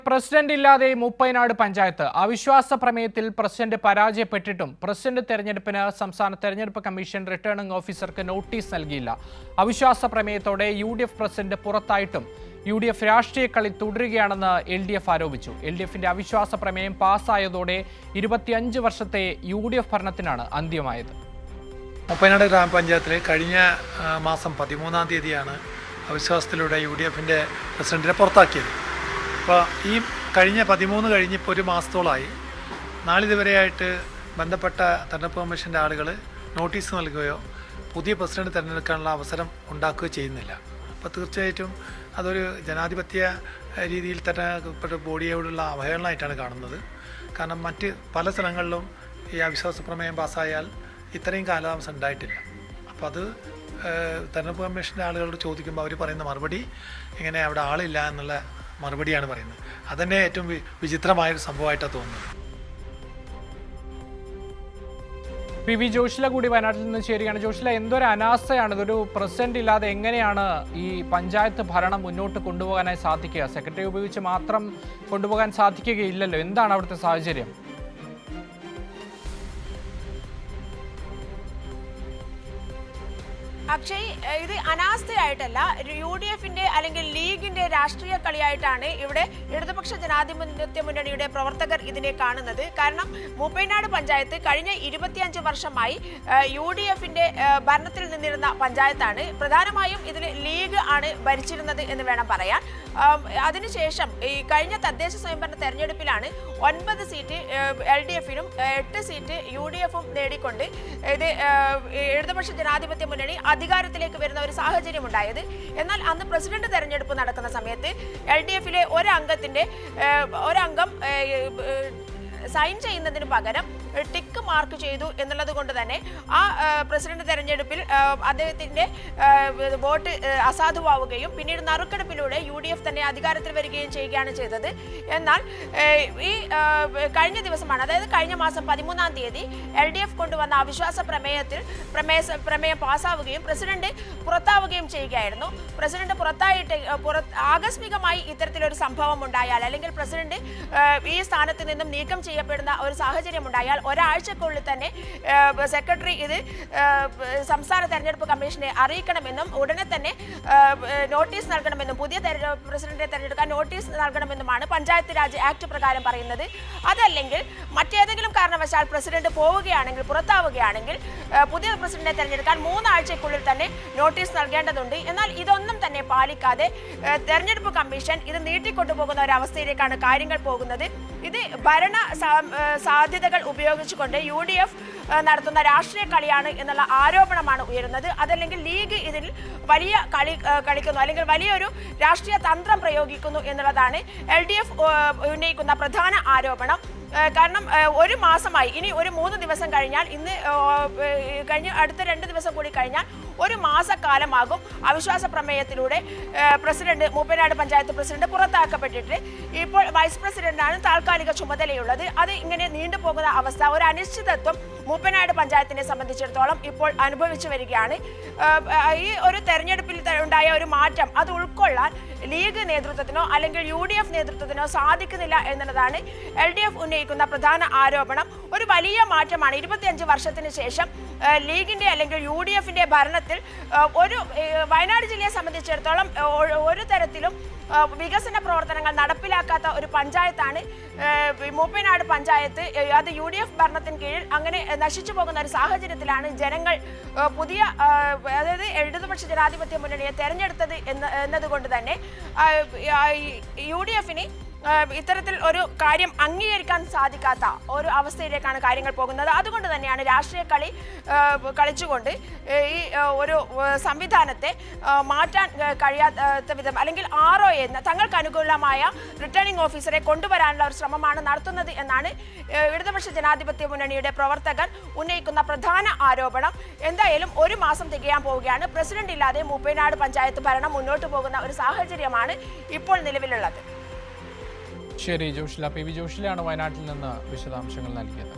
President ഇല്ലാതെ മുപ്പൈനാട് പഞ്ചായത്ത് അവിശ്വാസ പ്രമേയത്തിൽ പ്രസിഡന്റ് പരാജയപ്പെട്ടിട്ടും പ്രസിഡന്റ് തെരഞ്ഞെടുപ്പിന് സംസ്ഥാന തെരഞ്ഞെടുപ്പ് കമ്മീഷൻ റിട്ടേണിംഗ് ഓഫീസർക്ക് നോട്ടീസ് നൽകിയില്ല. അവിശ്വാസ പ്രമേയത്തോടെ UDF പ്രസിഡന്റ് പുറത്തായിട്ടും UDF രാഷ്ട്രീയ കളി തുടരുകയാണെന്ന് LDF ആരോപിച്ചു. LDFന്റെ അവിശ്വാസ പ്രമേയം പാസ്സായതോടെ 25 വർഷത്തെ UDF ഭരണത്തിനാണ് അന്ത്യമായത്. മുപ്പൈനാട് ഗ്രാമപഞ്ചായത്തിലെ കഴിഞ്ഞ മാസം 13-ാം തീയതിയാണ് അവിശ്വാസത്തിലൂടെ UDFന്റെ പ്രസിഡന്റിനെ പുറത്താക്കിയത്. അപ്പോൾ ഈ കഴിഞ്ഞ 13 കഴിഞ്ഞിപ്പോൾ ഒരു മാസത്തോളമായി നാളിതുവരെയായിട്ട് ബന്ധപ്പെട്ട തെരഞ്ഞെടുപ്പ് കമ്മീഷൻ്റെ ആളുകൾ നോട്ടീസ് നൽകുകയോ പുതിയ പ്രസിഡന്റ് തിരഞ്ഞെടുക്കാനുള്ള അവസരം ഉണ്ടാക്കുകയോ ചെയ്യുന്നില്ല. അപ്പോൾ തീർച്ചയായിട്ടും അതൊരു ജനാധിപത്യ രീതിയിൽ തെരഞ്ഞെടുക്കപ്പെട്ട ബോഡിയോടുള്ള അവഹേളനമായിട്ടാണ് കാണുന്നത്. കാരണം മറ്റ് പല സ്ഥലങ്ങളിലും ഈ അവിശ്വാസ പ്രമേയം പാസ്സായാൽ ഇത്രയും കാലതാമസം ഉണ്ടായിട്ടില്ല. അപ്പോൾ അത് തെരഞ്ഞെടുപ്പ് കമ്മീഷൻ്റെ ആളുകളോട് ചോദിക്കുമ്പോൾ അവർ പറയുന്ന മറുപടി ഇങ്ങനെ അവിടെ ആളില്ല എന്നുള്ള മറുപടിയാണ് പറയുന്നത്. അതന്നെ ഏറ്റവും വിചിത്രമായൊരു സംഭവമായിട്ടാണ് തോന്നുന്നത്. PV ജോഷില കൂടി വയനാട്ടിൽ നിന്ന് ചേരുകയാണ്. ജോഷില, എന്തൊരു അനാസ്ഥയാണ് ഇതൊരു പ്രസിഡന്റ് ഇല്ലാതെ എങ്ങനെയാണ് ഈ പഞ്ചായത്ത് ഭരണം മുന്നോട്ട് കൊണ്ടുപോകാനായി സാധിക്കുക? സെക്രട്ടറി ഉപയോഗിച്ച് മാത്രം കൊണ്ടുപോകാൻ സാധിക്കുകയില്ലല്ലോ. എന്താണ് അവിടുത്തെ സാഹചര്യം? അക്ഷയ്, ഇത് അനാസ്ഥയായിട്ടല്ല, UDFന്റെ അല്ലെങ്കിൽ ലീഗിന്റെ രാഷ്ട്രീയ കളിയായിട്ടാണ് ഇവിടെ ഇടതുപക്ഷ ജനാധിപത്യ മുന്നണിയുടെ പ്രവർത്തകർ ഇതിനെ കാണുന്നത്. കാരണം മുപ്പൈനാട് പഞ്ചായത്ത് കഴിഞ്ഞ 25 വർഷമായി UDFന്റെ ഭരണത്തിൽ നിന്നിരുന്ന പഞ്ചായത്താണ്. പ്രധാനമായും ഇതിൽ ലീഗ് ആണ് ഭരിച്ചിരുന്നത് എന്ന് വേണം പറയാൻ. അതിനുശേഷം ഈ കഴിഞ്ഞ തദ്ദേശ സ്വയംഭരണ തെരഞ്ഞെടുപ്പിലാണ് 9 സീറ്റ് LDFനും 8 സീറ്റ് UDFും നേടിക്കൊണ്ട് ഇത് ഇടതുപക്ഷ ജനാധിപത്യ മുന്നണി അധികാരത്തിലേക്ക് വരുന്ന ഒരു സാഹചര്യം ഉണ്ടായത്. എന്നാൽ അന്ന് പ്രസിഡന്റ് തെരഞ്ഞെടുപ്പ് നടക്കുന്ന സമയത്ത് LDFലെ ഒരംഗം സൈൻ ചെയ്യുന്നതിന് പകരം ടിക്ക് മാർക്ക് ചെയ്തു എന്നുള്ളത് കൊണ്ട് തന്നെ ആ പ്രസിഡന്റ് തെരഞ്ഞെടുപ്പിൽ അദ്ദേഹത്തിന്റെ വോട്ട് അസാധുവാവുകയും പിന്നീട് നറുക്കെടുപ്പിലൂടെ UDF തന്നെ അധികാരത്തിൽ വരികയും ചെയ്യുകയാണ് ചെയ്തത്. എന്നാൽ ഈ കഴിഞ്ഞ ദിവസമാണ്, അതായത് കഴിഞ്ഞ മാസം 13-ാം തീയതി LDF കൊണ്ടുവന്ന അവിശ്വാസ പ്രമേയം പാസ്സാവുകയും പ്രസിഡന്റ് പുറത്താവുകയും ചെയ്യുകയായിരുന്നു. പ്രസിഡന്റ് ആകസ്മികമായി ഇത്തരത്തിലൊരു സംഭവം ഉണ്ടായാൽ അല്ലെങ്കിൽ പ്രസിഡന്റ് ഈ സ്ഥാനത്ത് നിന്നും നീക്കം ചെയ്യപ്പെടുന്ന ഒരു സാഹചര്യം ഉണ്ടായാൽ ഒരാഴ്ചക്കുള്ളിൽ തന്നെ സെക്രട്ടറി ഇത് സംസ്ഥാന തെരഞ്ഞെടുപ്പ് കമ്മീഷനെ അറിയിക്കണമെന്നും ഉടനെ തന്നെ നോട്ടീസ് നൽകണമെന്നും പുതിയ പ്രസിഡന്റിനെ തെരഞ്ഞെടുക്കാൻ നോട്ടീസ് നൽകണമെന്നുമാണ് പഞ്ചായത്ത് രാജ് ആക്ട് പ്രകാരം പറയുന്നത്. അതല്ലെങ്കിൽ മറ്റേതെങ്കിലും കാരണവശാൽ പ്രസിഡന്റ് പോവുകയാണെങ്കിൽ, പുറത്താവുകയാണെങ്കിൽ പുതിയ പ്രസിഡന്റിനെ തെരഞ്ഞെടുക്കാൻ 3 ആഴ്ചക്കുള്ളിൽ തന്നെ നോട്ടീസ് നൽകേണ്ടതുണ്ട്. എന്നാൽ ഇതൊന്നും തന്നെ പാലിക്കാതെ തെരഞ്ഞെടുപ്പ് കമ്മീഷൻ ഇത് നീട്ടിക്കൊണ്ടുപോകുന്ന ഒരു അവസ്ഥയിലേക്കാണ് കാര്യങ്ങൾ പോകുന്നത്. ഇത് ഭരണ സാധ്യതകൾ ഉപയോഗിച്ചുകൊണ്ട് UDF നടത്തുന്ന രാഷ്ട്രീയ കളിയാണ് എന്നുള്ള ആരോപണമാണ് ഉയരുന്നത്. അതല്ലെങ്കിൽ ലീഗ് ഇതിൽ വലിയ കളിക്കുന്നു അല്ലെങ്കിൽ വലിയൊരു രാഷ്ട്രീയ തന്ത്രം പ്രയോഗിക്കുന്നു എന്നുള്ളതാണ് LDF ഉന്നയിക്കുന്ന പ്രധാന ആരോപണം. കാരണം ഒരു മാസമായി, ഇനി ഒരു 3 ദിവസം കഴിഞ്ഞാൽ, അടുത്ത 2 ദിവസം കൂടി കഴിഞ്ഞാൽ ഒരു മാസക്കാലമാകും അവിശ്വാസ പ്രമേയത്തിലൂടെ മുപ്പൈനാട് പഞ്ചായത്ത് പ്രസിഡന്റ് പുറത്താക്കപ്പെട്ടിട്ട്. ഇപ്പോൾ വൈസ് പ്രസിഡന്റാണ് താൽക്കാലിക ചുമതലയുള്ളത്. അത് ഇങ്ങനെ നീണ്ടുപോകുന്ന അവസ്ഥ, ഒരു അനിശ്ചിതത്വം മുപ്പൈനാട് പഞ്ചായത്തിനെ സംബന്ധിച്ചിടത്തോളം ഇപ്പോൾ അനുഭവിച്ചു വരികയാണ്. ഈ ഒരു തെരഞ്ഞെടുപ്പിൽ ഉണ്ടായ ഒരു മാറ്റം അത് ഉൾക്കൊള്ളാൻ ലീഗ് നേതൃത്വത്തിനോ അല്ലെങ്കിൽ UDF നേതൃത്വത്തിനോ സാധിക്കുന്നില്ല എന്നുള്ളതാണ് LDF ഉന്നയിക്കുന്ന പ്രധാന ആരോപണം. ഒരു വലിയ മാറ്റമാണ് 25 വർഷത്തിന് ശേഷം ലീഗിന്റെ അല്ലെങ്കിൽ UDFന്റെ ഭരണത്തിൽ. വയനാട് ജില്ലയെ സംബന്ധിച്ചിടത്തോളം ഒരു തരത്തിലും വികസന പ്രവർത്തനങ്ങൾ നടപ്പിലാക്കാത്ത ഒരു പഞ്ചായത്താണ് മുപ്പൈനാട് പഞ്ചായത്ത്. അത് UDF ഭരണത്തിന് കീഴിൽ അങ്ങനെ നശിച്ചു പോകുന്ന ഒരു സാഹചര്യത്തിലാണ് ജനങ്ങൾ പുതിയ, അതായത് ഇടതുപക്ഷ ജനാധിപത്യ മുന്നണിയെ തെരഞ്ഞെടുത്തത് എന്നതുകൊണ്ട് തന്നെ UDFന് ഇത്തരത്തിൽ ഒരു കാര്യം അംഗീകരിക്കാൻ സാധിക്കാത്ത ഒരു അവസ്ഥയിലേക്കാണ് കാര്യങ്ങൾ പോകുന്നത്. അതുകൊണ്ട് തന്നെയാണ് രാഷ്ട്രീയ കളിച്ചുകൊണ്ട് ഈ ഒരു സംവിധാനത്തെ മാറ്റാൻ കഴിയാത്ത വിധം അല്ലെങ്കിൽ ROA തങ്ങൾക്ക് അനുകൂലമായ റിട്ടേണിംഗ് ഓഫീസറെ കൊണ്ടുവരാനുള്ള ഒരു ശ്രമമാണ് നടത്തുന്നത് എന്നാണ് ഇടതുപക്ഷ ജനാധിപത്യ മുന്നണിയുടെ പ്രവർത്തകർ ഉന്നയിക്കുന്ന പ്രധാന ആരോപണം. എന്തായാലും ഒരു മാസം തികയാൻ പോവുകയാണ്. പ്രസിഡന്റ് ഇല്ലാതെ മുപ്പൈനാട് പഞ്ചായത്ത് ഭരണം മുന്നോട്ട് പോകുന്ന ഒരു സാഹചര്യമാണ് ഇപ്പോൾ നിലവിലുള്ളത്. ശരി ജോഷില, PV ജോഷിലാണ് വയനാട്ടിൽ നിന്ന് വിശദാംശങ്ങൾ നൽകിയത്.